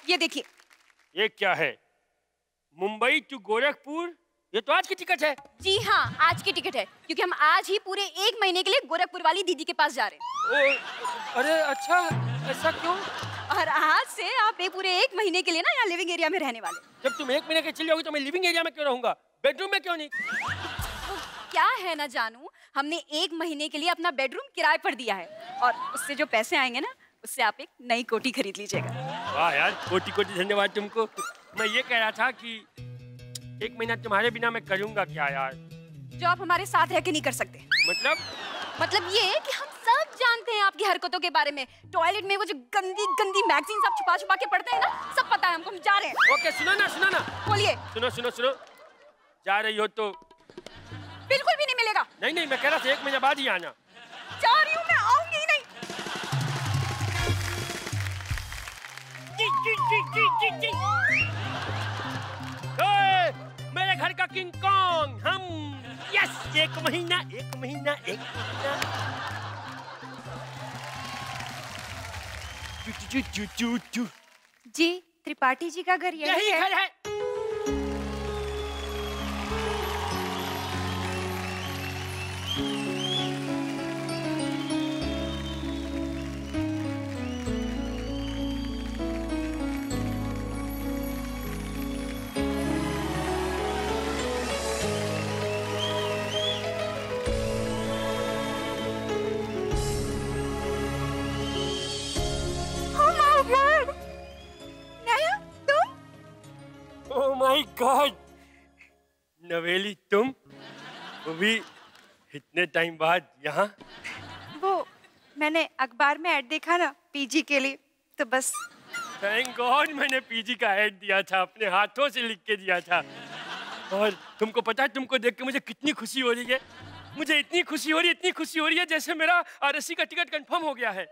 ये देखिए। ये क्या है? मुंबई टू गोरखपुर? ये तो आज की टिकट है। जी हाँ, आज की टिकट है, क्योंकि हम आज ही पूरे 1 महीने के लिए गोरखपुर वाली दीदी के पास जा रहे हैं। अरे अच्छा, ऐसा क्यों? और आज से आप पूरे 1 महीने के लिए ना यहाँ लिविंग एरिया में रहने वाले। जब तुम 1 महीने के चली जाओगी तो मैं लिविंग एरिया में क्यों रहूंगा? बेडरूम में क्यों नहीं? तो क्या है ना जानू, हमने 1 महीने के लिए अपना बेडरूम किराए पर दिया है, और उससे जो पैसे आएंगे ना, उससे आप एक नई कोठी खरीद लीजिएगा। वाह यार, कोटि कोटि धन्यवाद तुमको। मैं ये कह रहा था कि 1 महीना तुम्हारे बिना मैं करूंगा क्या यार? जो आप हमारे साथ रह के नहीं कर सकते। मतलब ये कि हम सब जानते हैं आपकी हरकतों के बारे में। टॉयलेट में वो जो गंदी गंदी मैगजीन्स आप छुपा छुपा के पढ़ते हैं ना, सब पता है हमको। हम जा रहे हैं। ओके, सुनो ना। बोलिए। सुनो। जा रही हो तो? बिल्कुल भी नहीं मिलेगा। नहीं, मैं कह रहा था 1 महीने बाद ही आना। जा रही हूँ, मैं आऊंगी ही नहीं। मेरे घर का किंग कॉन्ग हम। यस, 1 महीना। जी, त्रिपाठी जी का घर यही घर है। Oh my God! नवेली, तुम? वो भी इतने टाइम बाद यहाँ? वो मैंने अखबार में ऐड देखा ना पीजी के लिए, तो बस। थैंक गॉड मैंने पीजी का ऐड दिया था, अपने हाथों से लिख के दिया था। और तुमको पता है, तुमको देख के मुझे कितनी खुशी हो रही है। मुझे इतनी खुशी हो रही है जैसे मेरा आरएससी का टिकट कंफर्म हो गया है।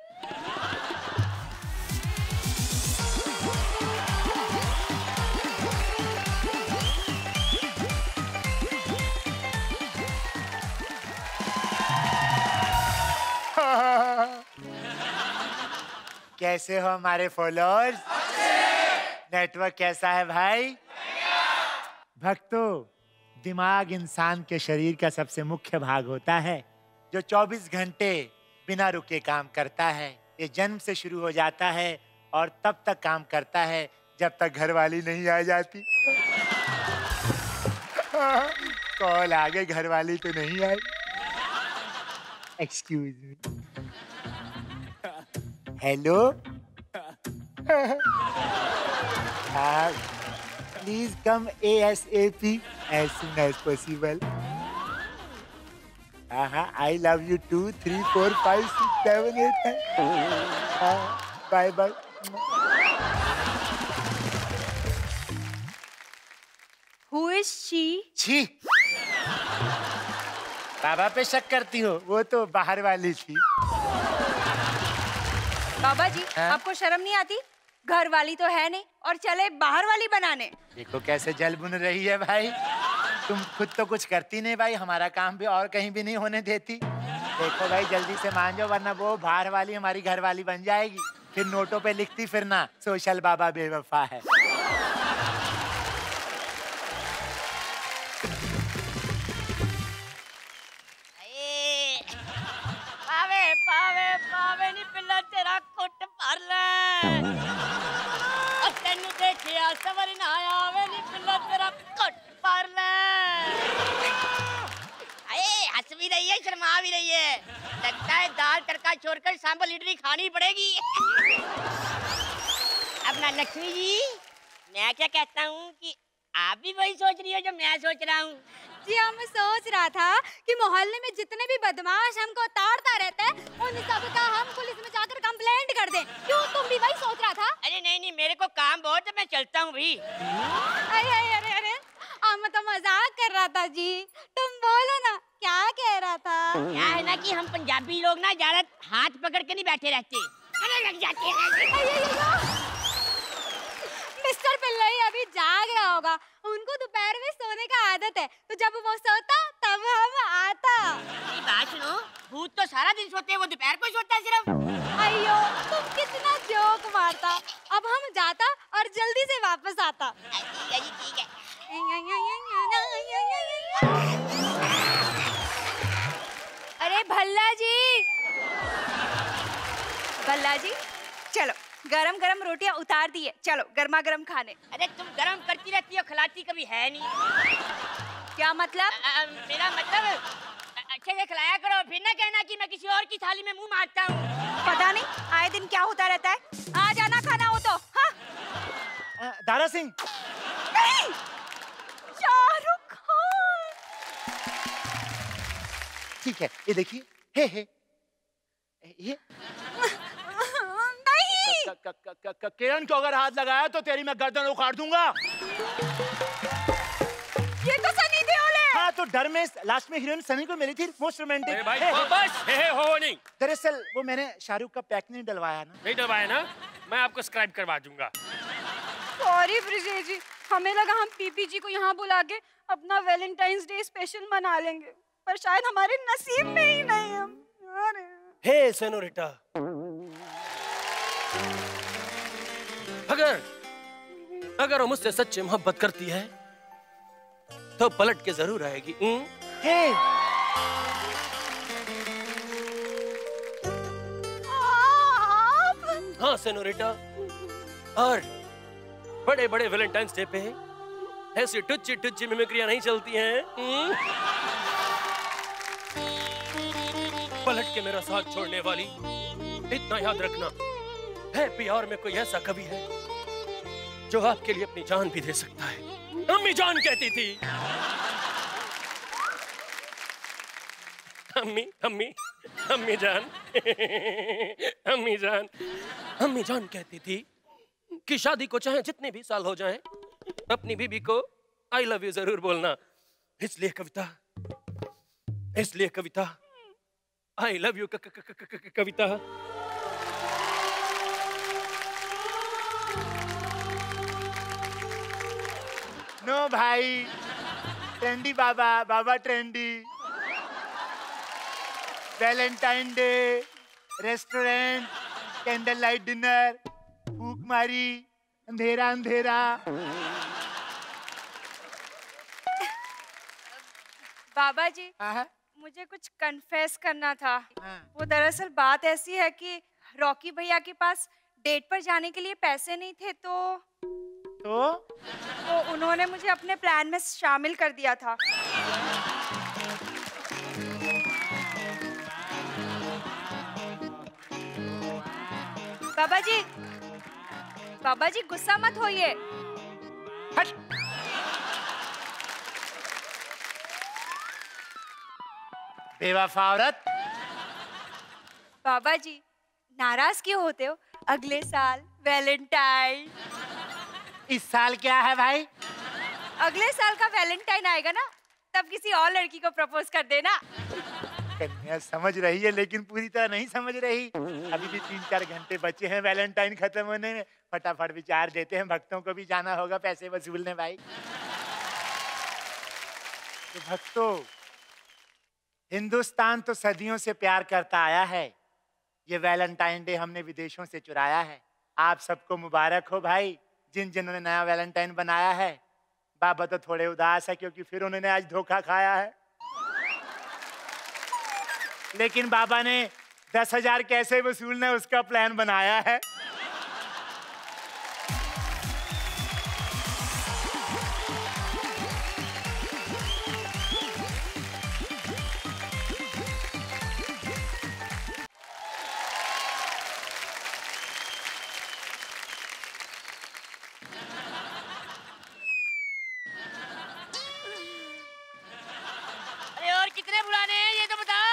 कैसे हो हमारे फॉलोअर्स? नेटवर्क कैसा है भाई? भक्तों, दिमाग इंसान के शरीर का सबसे मुख्य भाग होता है, जो 24 घंटे बिना रुके काम करता है। ये जन्म से शुरू हो जाता है और तब तक काम करता है जब तक घरवाली नहीं आ जाती। कॉल आ गई, घरवाली तो नहीं आई। Excuse me. Hello. Please come ASAP as soon as possible. I love you 2, 3, 4, 5, 6, 7, 8, 9. Bye. Who is she? छी। बाबा पे शक करती हो? वो तो बाहर वाली थी। बाबा जी, आपको शर्म नहीं आती? घर वाली तो है नहीं और चले बाहर वाली बनाने। देखो कैसे जल बुन रही है भाई। तुम खुद तो कुछ करती नहीं भाई, हमारा काम भी और कहीं भी नहीं होने देती। देखो भाई, जल्दी से मान जाओ, वरना वो बाहर वाली हमारी घर वाली बन जाएगी। फिर नोटों पे लिखती फिरना, सोशल बाबा बेवफा है। पावे नी पिल्ला तेरा कुट भर ले। तेनू देखिया सवर ना आवे नी पिल्ला तेरा कुट भर ले। हंस भी रही है, शर्मा भी रही है। लगता है दाल तड़का छोड़कर सांभर इडली खानी पड़ेगी। अपना लक्ष्मी जी, मैं क्या कहता हूँ कि आप भी वही सोच रही हो जो मैं सोच रहा हूँ। जी हाँ, मैं सोच रहा था कि मोहल्ले में जितने भी बदमाश हमको ताड़ता रहता है, उन सबका हम पुलिस में जाकर कंप्लेंट कर दें। क्यों, तुम भी वही सोच रहा था? अरे नहीं, मेरे को काम बहुत है, मैं चलता हूँ भी। अरे, मैं तो मजाक कर रहा था जी। तुम बोलो ना, क्या कह रहा था? क्या है ना कि हम पंजाबी लोग ना ज्यादा हाथ पकड़ के नहीं बैठे रहते, लग जाते हैं। मिस्टर पिल्लई अभी जाग रहा होगा, उनको दोपहर में सोने का आदत है, तो जब वो सोता तब हम आता। मेरी बात सुनो, भूत तो सारा दिन सोते हैं, वो दोपहर को सोता है सिर्फ। अयो, तुम कितना जोक मारता। अब हम जाता और जल्दी से वापस आता। ठीक है जी, ठीक है। अरे भल्ला जी, भल्ला जी, चलो गरम गरम रोटियां उतार दिए, चलो गर्मा गर्म खाने। अरे तुम गरम करती रहती हो, खिलाती कभी है नहीं। क्या मतलब? मेरा मतलब अच्छे से खिलाया करो, फिर ना कहना कि मैं किसी और की थाली में मुंह मारता हूँ। पता नहीं आए दिन क्या होता रहता है। आ जाना खाना हो तो। हाँ? दारा सिंह। नहीं, शाहरुख खान। ठीक है, ये देखिए, हे ये नहीं। किरण को अगर हाथ लगाया तो तेरी मैं गर्दन उखाड़ दूंगा। ये तो सनी देओल है। हाँ, तो डर में लास्ट में हीरोइन सनी को मिली थी, मोस्ट रोमांटिक। भाई बस हो नहीं। दरअसल वो मैंने शाहरुख का पैक नहीं डलवाया ना। नहीं डलवाया ना, मैं आपको सब्सक्राइब करवा दूंगा। सॉरी ब्रिजेश जी, हमें लगा हम पीपी जी को यहाँ बुला के अपना वैलेंटाइंस डे स्पेशल मना लेंगे, पर शायद हमारे नसीब में ही नहीं है। हे सेनोरिटा, अगर वो मुझसे सच्ची मोहब्बत करती है तो पलट के जरूर आएगी। हे हाँ सेनोरिटा, और बड़े बड़े वैलेंटाइंस डे पे ऐसी टुच्ची टुच्ची मिमिक्रियां नहीं चलती हैं। पलट के मेरा साथ छोड़ने वाली, इतना याद रखना है प्यार में कोई ऐसा कवि है जो आपके लिए अपनी जान भी दे सकता है। अम्मी जान कहती थी, अम्मी जान कहती थी कि शादी को चाहे जितने भी साल हो जाएं, अपनी बीबी को आई लव यू जरूर बोलना। इसलिए Kavita I love you Kavita. No भाई, ट्रेंडी बाबा trendy. Valentine day, restaurant, candle light dinner, फूक मारी, अंधेरा अंधेरा। बाबा जी, हाँ? मुझे कुछ कन्फेस करना था। हाँ। वो दरअसल बात ऐसी है कि रॉकी भैया के पास डेट पर जाने के लिए पैसे नहीं थे, तो उन्होंने मुझे अपने प्लान में शामिल कर दिया था। बाबा जी गुस्सा मत होइए। हट। बेवफा औरत। बाबा जी नाराज क्यों होते हो? अगले साल वैलेंटाइन। इस साल क्या है भाई? अगले साल का वैलेंटाइन आएगा ना, तब किसी और लड़की को प्रपोज कर देना। कन्या समझ रही है लेकिन पूरी तरह नहीं समझ रही। अभी भी 3-4 घंटे बचे हैं वैलेंटाइन खत्म होने में। फटाफट विचार देते हैं, भक्तों को भी जाना होगा पैसे वसूलने भाई। तो भक्तों, हिंदुस्तान तो सदियों से प्यार करता आया है। ये वैलेंटाइन डे हमने विदेशों से चुराया है। आप सबको मुबारक हो भाई, जिन्होंने नया वैलेंटाइन बनाया है। बाबा तो थोड़े उदास है क्योंकि फिर उन्होंने आज धोखा खाया है। लेकिन बाबा ने 10,000 कैसे वसूलना उसका प्लान बनाया है। अरे और कितने बुलाने हैं ये तो बता।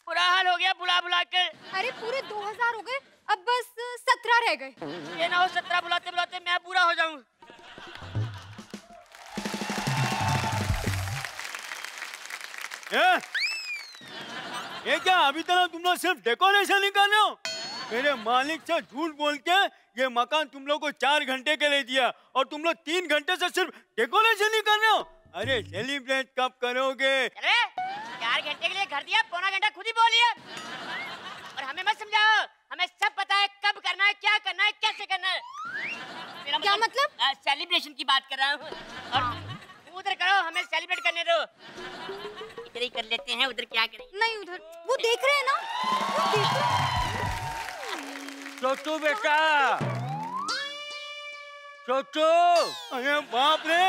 बुरा हाल हो गया बुला बुला के। अरे पूरे 2000 हो गए, अब बस 17 रह गए। ये ना हो 17 बुलाते बुलाते मैं पूरा हो जाऊं। ये क्या अभी तक तुम लोग सिर्फ डेकोरेशन ही कर रहे हो? मेरे मालिक से झूठ बोल के ये मकान तुम लोग को 4 घंटे के लिए दिया और तुम लोग 3 घंटे से सिर्फ डेकोरेशन ही कर रहे हो। अरे सेलिब्रेट कब करोगे? अरे 4 घंटे के लिए घर दिया, पौना घंटा खुद ही बोलिए। और हमें मत समझाओ, हमें सब पता है कब करना है, क्या करना है, कैसे करना है। सेलिब्रेशन की बात कर रहा हूँ। और तुम उधर करो, हमें सेलिब्रेट करने दो। इधर ही कर लेते हैं, उधर क्या करें? नहीं उधर, वो देख रहे हैं ना, वो देख रहे हैं। छोटू बेटा, छोटू। अरे बाप रे,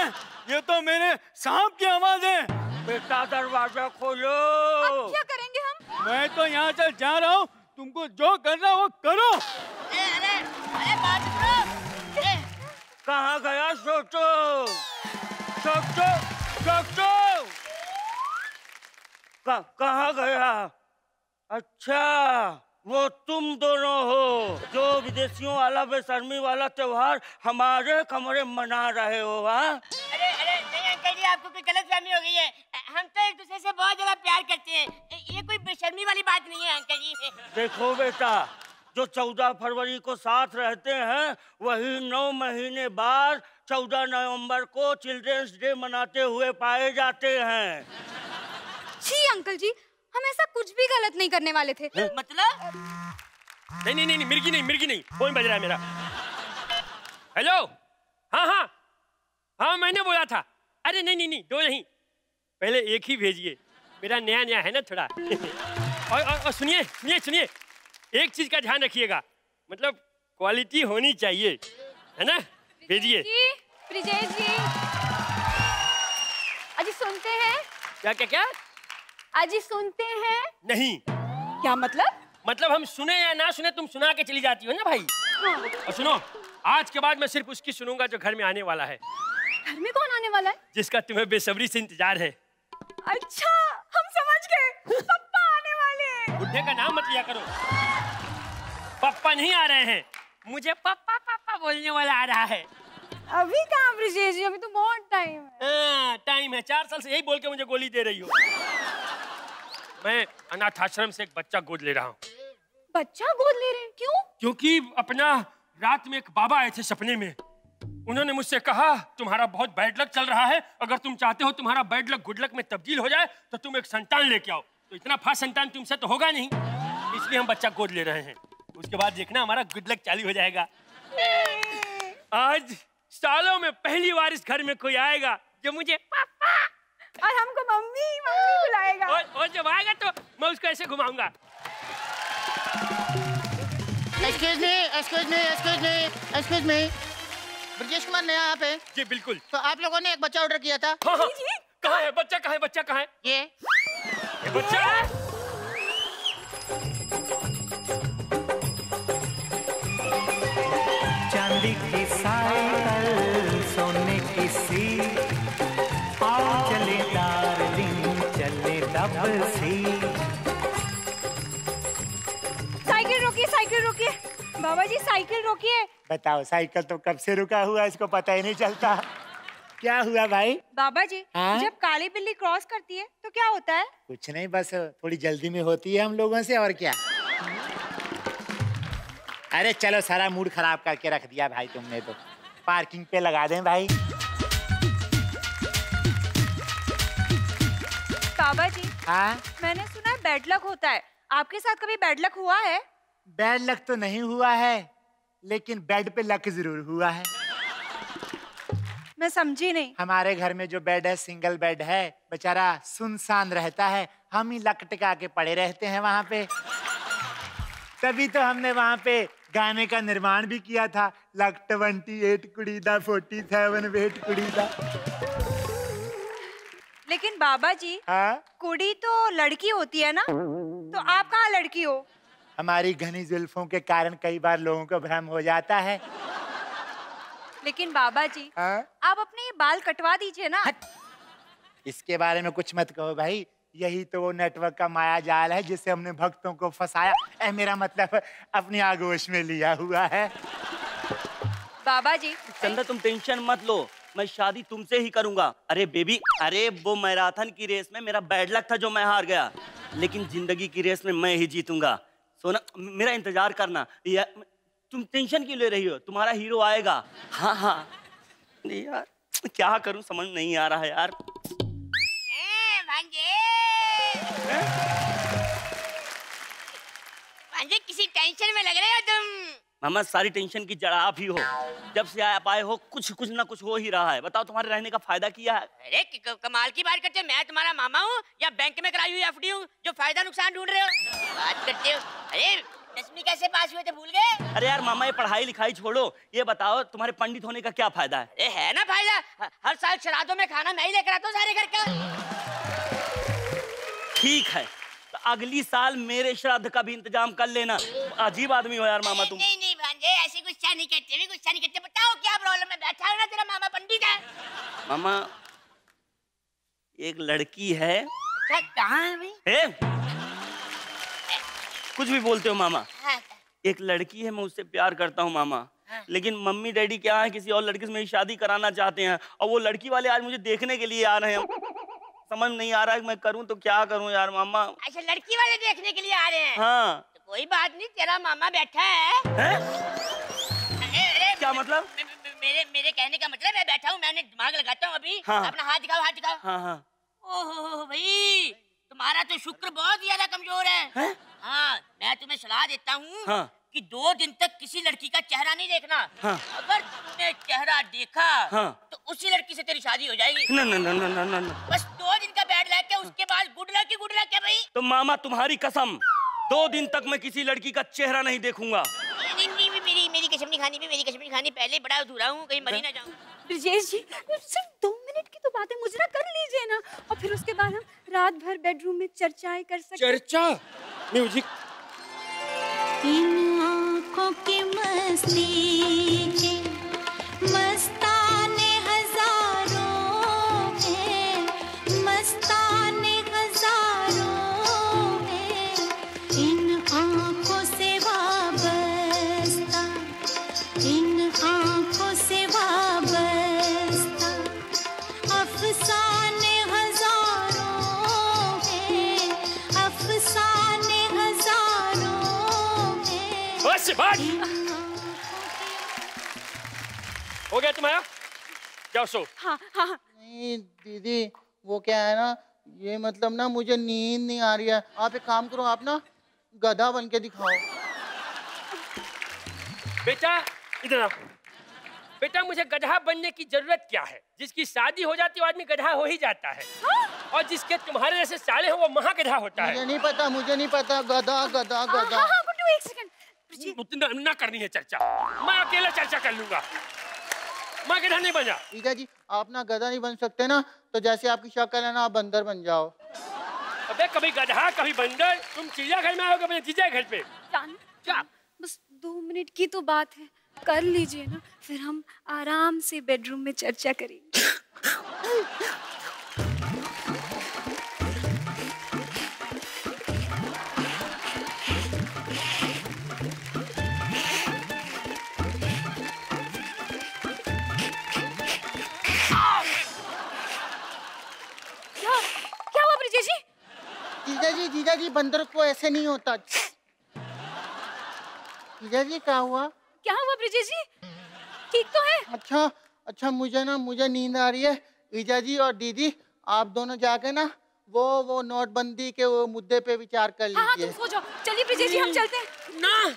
ये तो मेरे सांप की आवाज है। बेटा दरवाजा खोलो। अब क्या करेंगे हम? मैं तो यहाँ से जा रहा हूँ, तुमको जो करना वो करो। अरे बात करो। कहाँ गया छोटू? छोटू, छोटू कहाँ गया? अच्छा, वो तुम दोनों हो जो विदेशियों वाला बेशर्मी वाला त्योहार हमारे कमरे में मना रहे हो, हाँ? अरे नहीं अंकल जी, आपको कोई गलतफहमी हो गई है। हम तो एक दूसरे से बहुत ज्यादा प्यार करते हैं, ये कोई बेशर्मी वाली बात नहीं है अंकल जी। देखो बेटा, जो 14 फरवरी को साथ रहते हैं वही 9 महीने बाद 14 नवंबर को चिल्ड्रंस डे मनाते हुए पाए जाते हैं। जी अंकल जी, हम ऐसा कुछ भी गलत नहीं करने वाले थे। मतलब? नहीं, मिर्गी नहीं, फोन बज रहा है मेरा। हेलो, हाँ, मैंने बोला था। अरे नहीं, दो नहीं, पहले एक ही भेजिए, मेरा नया है ना थोड़ा। और सुनिए, एक चीज का ध्यान रखिएगा, मतलब क्वालिटी होनी चाहिए, है ना? भेजिए। ब्रिजेश जी, अजी सुनते हैं? क्या? अजी सुनते हैं? नहीं। क्या मतलब? मतलब हम सुने या ना सुने, तुम सुना के चली जाती हो ना भाई। हाँ। और सुनो, आज के बाद मैं सिर्फ उसकी सुनूंगा जो घर में आने वाला है। घर में कौन आने वाला है? जिसका तुम्हें बेसब्री से इंतजार है। अच्छा, हम समझ गए, पप्पा आने वाले हैं। बुढ़े का नाम मत लिया करो। पप्पा नहीं आ रहे हैं, मुझे पप्पा बोलने वाला आ रहा है। अभी कहाँ ब्रिजेश जी, अभी तो बहुत टाइम है। टाइम है, 4 साल से यही बोल के मुझे गोली दे रही हो। मैं अनाथ आश्रम से एक बच्चा गोद ले रहा हूँ। बच्चा गोद ले रहे हैं? क्यों? क्योंकि अपना रात में एक बाबा आए थे सपने में। उन्होंने मुझसे कहा, तुम्हारा बहुत बैड लक चल रहा है, अगर तुम चाहते हो तुम्हारा बैड लक गुड लक में तब्दील हो जाए तो तुम एक संतान लेके आओ। तो इतना फास्ट संतान तुमसे तो होगा नहीं, इसलिए हम बच्चा गोद ले रहे हैं। उसके बाद देखना हमारा गुड लक चालू हो जाएगा। आज सालों में पहली बार इस घर में कोई आएगा जो मुझे पापा और हमको मम्मी बुलाएगा। और जब आएगा तो मैं उसको ऐसे घुमाऊंगा। Excuse me. ब्रजेश कुमार नया यहाँ पे? जी बिल्कुल। तो आप लोगों ने एक बच्चा ऑर्डर किया था? हाँ। कहाँ है बच्चा? कहाँ है? ये बच्चा है? चांदी की साइकिल, सोने की सीट, आओ चले डार्लिंग, चले डबल सीट। साइकिल रोकिए, बाबा जी साइकिल रोकिए। बताओ, साइकिल तो कब से रुका हुआ, इसको पता ही नहीं चलता। क्या हुआ भाई? बाबा जी, जब काली बिल्ली क्रॉस करती है तो क्या होता है? कुछ नहीं, बस थोड़ी जल्दी में होती है हम लोगों से, और क्या। अरे चलो, सारा मूड खराब करके रख दिया भाई तुमने तो। पार्किंग पे लगा दें भाई। बाबा जी, हाँ, मैंने सुना है बैड लक होता है, आपके साथ कभी बैड लक हुआ है? बैड लक तो नहीं हुआ है, लेकिन बेड पे लक जरूर हुआ है। मैं समझी नहीं। हमारे घर में जो बेड है सिंगल बेड है, बेचारा सुनसान रहता है, हम ही लक टिका के पड़े रहते हैं वहाँ पे। तभी तो हमने वहाँ पे गाने का निर्माण भी किया था, लक 28 कुड़ी दा 47 वेट कुड़ी दा। लेकिन बाबा जी, हाँ, कुड़ी तो लड़की होती है ना, तो आप कहाँ लड़की हो? हमारी घनी जुल्फों के कारण कई बार लोगों को भ्रम हो जाता है। लेकिन बाबा जी, हाँ? आप अपने ये बाल कटवा दीजिए ना। इसके बारे में कुछ मत कहो भाई, यही तो वो नेटवर्क का माया जाल है जिससे हमने भक्तों को फंसाया, मेरा मतलब अपनी आगोश में लिया हुआ है। बाबा जी, चंदा तुम टेंशन मत लो, मैं शादी तुमसे ही करूंगा। अरे बेबी, अरे वो मैराथन की रेस में मेरा बैड लक था जो मैं हार गया, लेकिन जिंदगी की रेस में मैं ही जीतूंगा। सोना, मेरा इंतजार करना। तुम टेंशन क्यों ले रही हो? तुम्हारा हीरो आएगा। हाँ यार, क्या करूं समझ नहीं आ रहा है यार। भांजे किसी टेंशन में लग रहे हो तुम। मामा सारी टेंशन की जड़ आप ही हो। जब से आप आए हो कुछ ना कुछ हो ही रहा है। बताओ तुम्हारे रहने का फायदा क्या है? अरे कमाल की बात करते हो। मैं तुम्हारा मामा हूँ या बैंक में कराई हुई एफडी हूँ जो फायदा नुकसान ढूंढ रहे हो? बात करते हो। अरे 10वीं कैसे पास हुए थे भूल गए? अरे यार मामा ये पढ़ाई लिखाई छोड़ो, ये बताओ तुम्हारे पंडित होने का क्या फायदा है? अरे है ना फायदा, हर साल श्राद्धों में खाना मैं ही लेकर आता हूँ सारे घर का। ठीक है, तो अगली साल मेरे श्राद्ध का भी इंतजाम कर लेना। अजीब आदमी हो यार मामा तुम। नहीं भांजे, ऐसे गुस्सा नहीं करते, भी गुस्सा नहीं करते। बताओ क्या प्रॉब्लम है? बैठा है ना तेरा मामा पंडित है। मामा एक लड़की है। कहाँ है भाई? कुछ भी बोलते हो मामा। हाँ। एक लड़की है, मैं उससे प्यार करता हूँ मामा। हाँ। लेकिन मम्मी डैडी क्या है, किसी और लड़की से मेरी शादी कराना चाहते हैं और वो लड़की वाले आज मुझे देखने के लिए आ रहे हैं। समझ नहीं आ रहा है मैं करूँ तो क्या करूँ यार मामा। अच्छा लड़की वाले देखने के लिए आ रहे हैं? हाँ। तो कोई बात नहीं, तेरा मामा बैठा है। अरे क्या मतलब? मेरे कहने का मतलब मैं बैठा हूँ, मैंने दिमाग लगाता हूँ अभी। हाँ। अपना हाथ दिखाओ, हाथ दिखाओ। हाँ हाँ। ओहो भाई, तुम्हारा तो शुक्र बहुत ज्यादा कमजोर है। हाँ, मैं तुम्हें सलाह देता हूँ। हाँ। कि 2 दिन तक किसी लड़की का चेहरा नहीं देखना। हाँ। अगर तुमने चेहरा देखा हाँ। तो उसी लड़की से तेरी शादी हो जाएगी। न, न, न, न, न, न। बस 2 दिन का बैड लक है, उसके बाद गुड लक है भाई। तो मामा तुम्हारी कसम 2 दिन तक मैं किसी लड़की का चेहरा नहीं देखूंगा। नहीं, मेरी कसम नहीं खानी, मेरी कसम नहीं खानी। पहले बड़ा अधूरा हूँ, कहीं मरी ना जाऊँ। ब्रजेश जी सिर्फ 2 मिनट की तो बात है, मुजरा कर लीजिए ना, और फिर उसके बाद हम रात भर बेडरूम में चर्चाएं कर सकते हैं। चर्चा? म्यूजिक। इन आँखों की मस्ती के मस्ताने हजारों हैं, मस्ताने हजारों हैं, इन आँखों से वाबस्ता, इन आँखों से वाबस्ता, अफसाने हजारों हैं, अफसाने हजारों हैं। बस बात हो गया तुम्हारा? जाओ सो। हाँ हाँ। नहीं दीदी, वो क्या है ना, ये मतलब ना मुझे नींद नहीं आ रही है। आप एक काम करो, आप ना गधा बन के दिखाओ। बेटा इधर आओ। बेटा मुझे गधा बनने की जरूरत क्या है? जिसकी शादी हो जाती है वो आदमी गधा हो ही जाता है। हाँ? और जिसके तुम्हारे जैसे साले हो वो महा गधा होता है। मुझे नहीं पता गधा गधा गधा। हाँ हाँ गुड्डू, एक सेकंड। ना करनी है चर्चा, मैं अकेला चर्चा कर लूंगा। मैं गधा नहीं बना। जीजा जी, आप ना गधा नहीं बन सकते ना, तो जैसे आपकी शक्ल है ना, आप बंदर बन जाओ। अबे कभी गधा कभी बंदर, तुम चिड़ियाघर में आओगे अपने जीजा घर पे। क्या? बस 2 मिनट की तो बात है, कर लीजिए ना, फिर हम आराम से बेडरूम में चर्चा करेंगे। क्या हुआ ब्रिजेश जी? जीजा जी बंदर को ऐसे नहीं होता। जीजा जी क्या हुआ? क्या हुआ ब्रिजेश जी? ठीक तो है? अच्छा मुझे नींद आ रही है। जीजा जी और दीदी, आप दोनों जाके ना वो नोटबंदी के वो मुद्दे पे विचार कर लीजिए। हाँ, तुम सो जाओ। चलिए ब्रिजेश जी, हम चलते हैं। ना,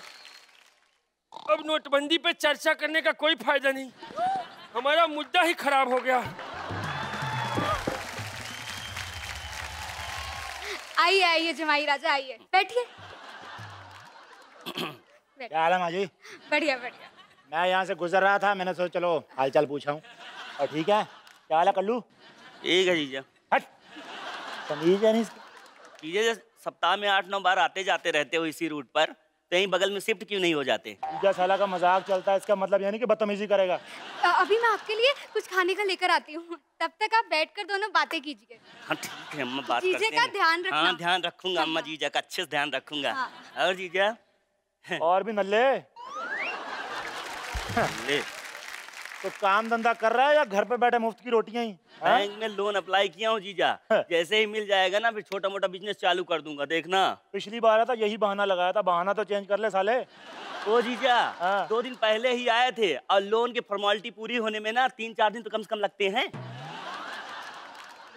अब नोटबंदी पे चर्चा करने का कोई फायदा नहीं, हमारा मुद्दा ही खराब हो गया। आइए जमाई राजा, आइए, बैठिए। क्या हाल है माँ जी? बढ़िया। मैं यहाँ से गुजर रहा था, मैंने सोचा चलो हालचाल पूछाऊं। और ठीक है, क्या हाल है कल्लू? ठीक है जीजा। हट, तमीज है नहीं इसकी। जीजा सप्ताह में 8-9 बार आते जाते रहते हो इसी रूट पर, कहीं बगल में शिफ्ट क्यों नहीं हो जाते? जीजा साला का मजाक चलता है, इसका मतलब यानी कि बदतमीजी करेगा। अभी मैं आपके लिए कुछ खाने का लेकर आती हूँ, तब तक आप बैठकर दोनों बातें कीजिए। हाँ ठीक है, अम्मा बात करते हैं। जीजा का ध्यान रखना। हाँ ध्यान रखूंगा अम्मा, जीजा का अच्छे से ध्यान रखूंगा। हाँ। और जीजा? और भी नल्ले ले। तो काम धंधा कर रहा है या घर पे बैठे मुफ्त की रोटियां ही? बैंक में लोन अप्लाई किया हूँ जीजा, जैसे ही मिल जाएगा ना फिर छोटा मोटा बिजनेस चालू कर दूंगा, देखना। पिछली बार आया था यही बहाना लगाया था, बहाना तो चेंज कर ले साले। ओ जीजा, 2 दिन पहले ही आए थे और लोन की फॉर्मेलिटी पूरी होने में ना 3-4 दिन तो कम से कम लगते हैं।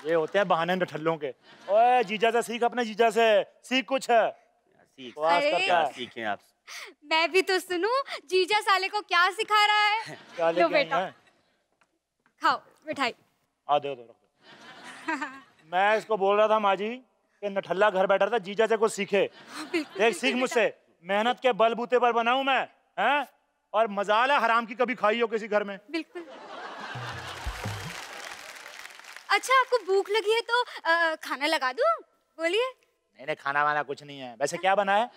ये होते हैं बहाने ठल्लों के। ओए जीजा से सीख, अपने जीजा से सीख कुछ है। क्या सीखें आप? मैं भी तो सुनूं जीजा साले को क्या सिखा रहा है। क्या लो बेटा खाओ मिठाई। दो रख दो। मैं इसको बोल रहा था माँ जी कि नठल्ला घर बैठा था, जीजा से कुछ सीखे। देख सीख मुझसे, मेहनत के बलबूते पर बनाऊं मैं, हैं? और मजाल है हराम की कभी खाई हो किसी घर में। बिल्कुल। अच्छा आपको भूख लगी है तो खाना लगा दूं? बोलिए। नहीं खाना वाना कुछ नहीं है। वैसे क्या बना है?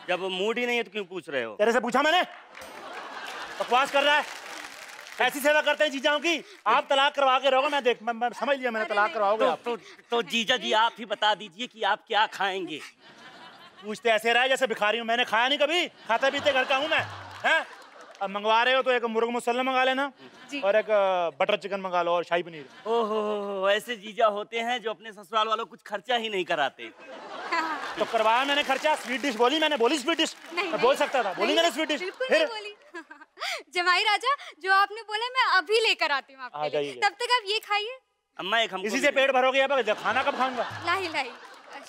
जब मूड ही नहीं है तो क्यों पूछ रहे हो? तेरे से पूछा मैंने? बकवास कर रहा है। ऐसी सेवा करते हैं जीजाओं की। आप तलाक करवा के रहोगे। मैं समझ लिया मैंने, तलाक करवाओगे आप। तो जीजा जी आप ही बता दीजिए कि आप क्या खाएंगे। पूछते ऐसे रहा जैसे भिखारी हूँ। मैंने खाया नहीं कभी, खाते पीते घर का हूँ मैं। हैं? अब मंगवा रहे हो तो एक मुर्ग मुसल्लम मंगा लेना और एक बटर चिकन मंगा लो और शाही पनीर। ओहो, ऐसे जीजा होते हैं जो अपने ससुराल वालों को कुछ खर्चा ही नहीं कराते। तो करवाया मैंने खर्चा। स्वीट डिश बोली मैंने, बोली स्वीट डिश। मैं बोल सकता था, बोली मैंने स्वीट डिश। फिर बोली। जमाई राजा जो आपने बोला मैं अभी लेकर आती हूँ आपके लिए। तब तक आप ये खाइए। अम्मा एक हमको इसी से पेट भरोगे? अब खाना कब खाऊंगा? लाई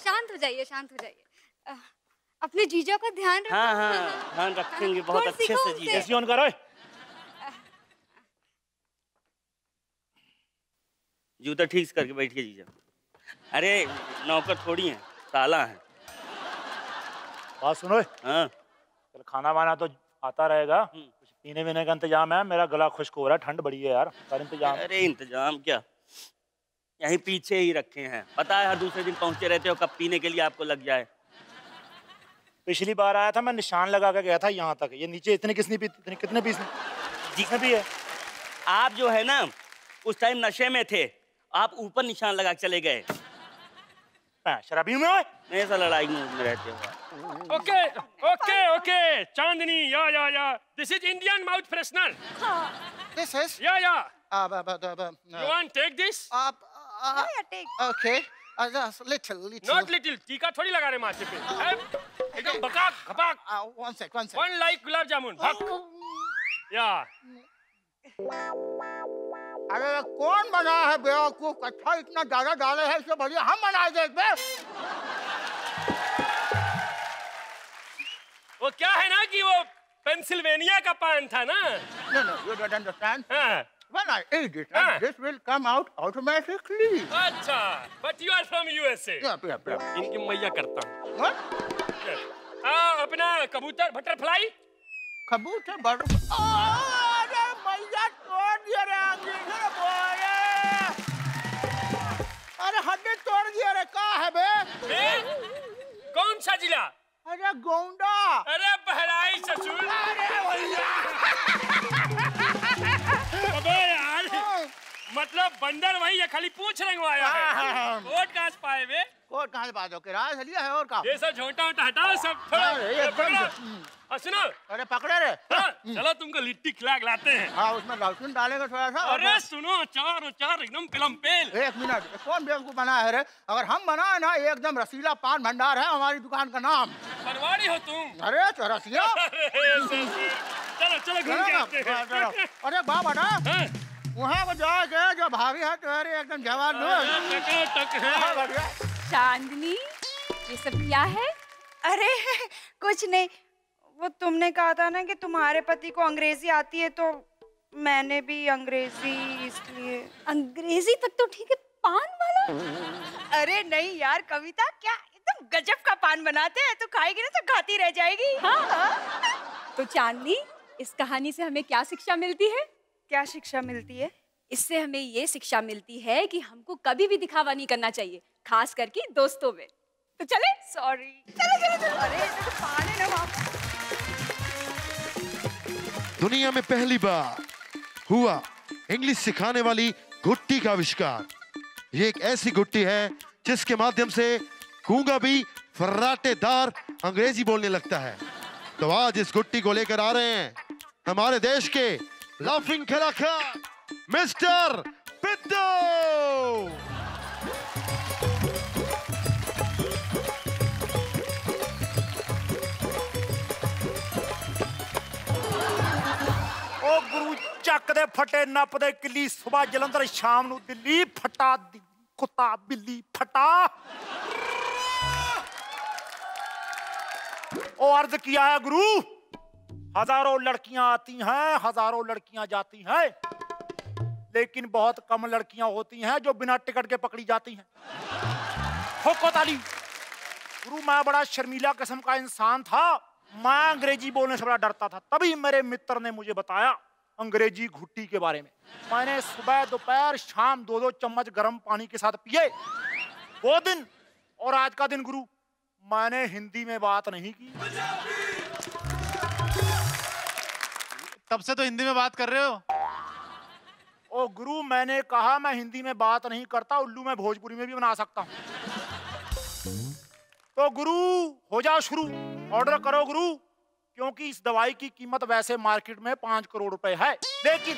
शांत हो जाइए, शांत हो जाइए। अपने जीजा का ध्यान रखो। हाँ ध्यान रखेंगे बहुत अच्छे से जीजा। एसी ऑन करो। जूता ठीक करके बैठिए जीजा। अरे नौकर थोड़ी है, साला है। बात सुनो। हाँ खाना वाना तो आता रहेगा, कुछ पीने वीने का इंतजाम है। मेरा गला खुश्क हो रहा है, ठंड बड़ी है यार। पर इंतजाम। अरे इंतजाम क्या, यहीं पीछे ही रखे हैं। पता है हर दूसरे दिन पहुंचे रहते हो, कब पीने के लिए आपको लग जाए। पिछली बार आया था मैं निशान लगा के गया था यहाँ तक। ये नीचे इतने कितने पीस जिसने भी है। आप जो है ना उस टाइम नशे में थे, आप ऊपर निशान लगा के चले गए। शराबी में ऐसा लड़ाई में रहते हो। ओके चांदनी या this is Indian mouth freshener. This is या you want take this? Okay. Just little. Not little. टीका थोड़ी लगा रहे माथे पे। एकदम बकाक खपाक। One sec. One like gulab jamun. या। अरे कौन बना है बेवकूफ? कच्चा इतना ज्यादा डाले है, इससे बढ़िया हम बनाए देख। वो क्या है ना कि वो पेंसिल्वेनिया का पान था ना। No, you don't understand. When I eat it, this will come out automatically. अच्छा, but you are from USA. Yeah. इनकी मैया करता हूँ। What? अपना कबूतर बटरफ्लाई। कबूतर बटरफ्लाई। अरे मैया तोड़ दिया रे अंग्रेजी बोले। अरे हड्डी तोड़ दिया रे। कहाँ है बे? कौन सा जिला? अरे गोंडा। अरे बहराई ससुर। अरे भैया। अबे यार, मतलब बंदर वही है, खाली पूछ रंगवाया है। कोट कहाँ से पाए वे? कोट कहाँ से पाए हो? किराया से लिया है और क्या? ये सब झोंटा वोटा हटाओ सब। सुनो। अरे पकड़े रे। चलो तुमको लिट्टी खिला लाते हैं। हाँ उसमें लहसुन डालेंगे थोड़ा सा। अरे सुनो, चार एकदम पिलम पेल। एक मिनट, कौन बेवकूफ बना है रे? अगर हम बनाए ना, एकदम रसीला पान भंडार है हमारी दुकान का नाम। बनवाड़ी हो तुम? अरे रसीला। चलो घूम के आते हैं। अरे बाबा वहाँ को जाके जो भाभी है तुम्हारी एकदम जवान। चांदनी ये सब क्या है? अरे कुछ नहीं, वो तुमने कहा था ना कि तुम्हारे पति को अंग्रेजी आती है, तो मैंने भी अंग्रेजी इसलिए। अंग्रेजी तक तो ठीक है, पान वाला? अरे नहीं यार कविता, क्या एकदम गजब का पान बनाते हैं, तो खाएगी ना तो खाती रह जाएगी। हाँ। तो चांदनी इस कहानी से हमें क्या शिक्षा मिलती है? क्या शिक्षा मिलती है? इससे हमें ये शिक्षा मिलती है कि हमको कभी भी दिखावा नहीं करना चाहिए, खास करके दोस्तों में। तो चले। सॉरी। चलो। अरे तो पान है ना वहाँ। दुनिया में पहली बार हुआ इंग्लिश सिखाने वाली गुट्टी का आविष्कार। ये एक ऐसी गुट्टी है जिसके माध्यम से गूंगा भी फर्राटेदार अंग्रेजी बोलने लगता है। तो आज इस गुट्टी को लेकर आ रहे हैं हमारे देश के लाफिंग कलाकार मिस्टर पिट्टू। ओ गुरु ਚੱਕ ਦੇ ਫਟੇ ਨੱਪਦੇ ਕਿੱਲੀ, ਸਵੇਰ ਜਲੰਧਰ ਸ਼ਾਮ ਨੂੰ ਦਿੱਲੀ, ਫਟਾ ਕੁੱਤਾ ਬਿੱਲੀ ਫਟਾ। और अर्ज किया है गुरु, हजारों लड़कियां आती हैं, हजारों लड़कियां जाती हैं, लेकिन बहुत कम लड़कियां होती हैं जो बिना टिकट के पकड़ी जाती हैं। ठोको ताली। गुरु मैं बड़ा शर्मीला किस्म का इंसान था, मैं अंग्रेजी बोलने से बड़ा डरता था। तभी मेरे मित्र ने मुझे बताया अंग्रेजी घुट्टी के बारे में। मैंने सुबह दोपहर शाम 2-2 चम्मच गर्म पानी के साथ पिए। वो दिन और आज का दिन गुरु मैंने हिंदी में बात नहीं की। तब से तो हिंदी में बात कर रहे हो। ओ गुरु मैंने कहा मैं हिंदी में बात नहीं करता, उल्लू मैं भोजपुरी में भी बना सकता हूँ। तो गुरु हो जाओ शुरू, ऑर्डर करो गुरु, क्योंकि इस दवाई की कीमत वैसे मार्केट में 5 करोड़ रुपए है, लेकिन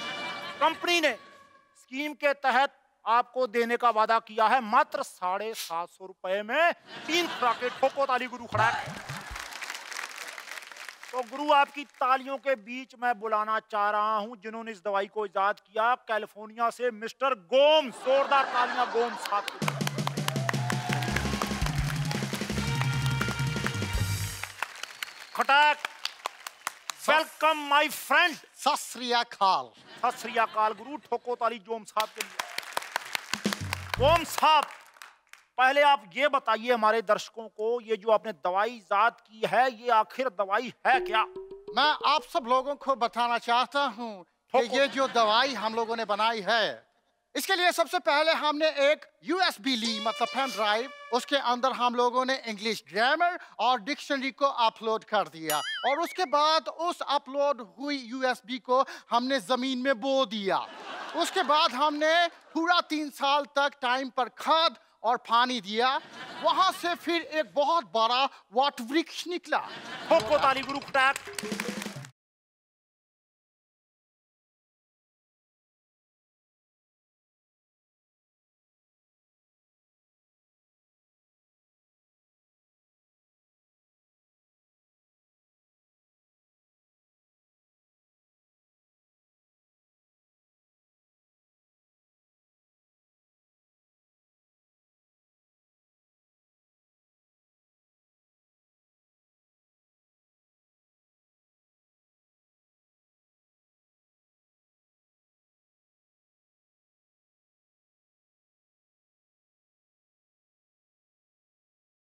कंपनी ने स्कीम के तहत आपको देने का वादा किया है मात्र 750 रुपए में 3 खुराकें। ठोको ताली गुरु खड़ा है। तो गुरु आपकी तालियों के बीच मैं बुलाना चाह रहा हूं जिन्होंने इस दवाई को इजाद किया, कैलिफोर्निया से मिस्टर गोम्स। जोरदार तालियां गोम्स साहब को। खटाक। Welcome my friend. सत श्री अकाल। सत श्री अकाल गुरु। ठोको ताली जोम साहब के लिए। गोम साहब पहले आप ये बताइए हमारे दर्शकों को, ये जो आपने दवाई इजाद की है ये आखिर दवाई है क्या? मैं आप सब लोगों को बताना चाहता हूँ कि ये जो दवाई हम लोगों ने बनाई है, इसके लिए सबसे पहले हमने एक USB ली, मतलब पेन ड्राइव, उसके अंदर हम लोगों ने इंग्लिश ग्रामर और डिक्शनरी को अपलोड कर दिया, और उसके बाद उस अपलोड हुई USB को हमने जमीन में बो दिया। उसके बाद हमने पूरा 3 साल तक टाइम पर खाद और पानी दिया। वहां से फिर एक बहुत बड़ा वट वृक्ष निकला। ठोको ताली गुरु खटाक।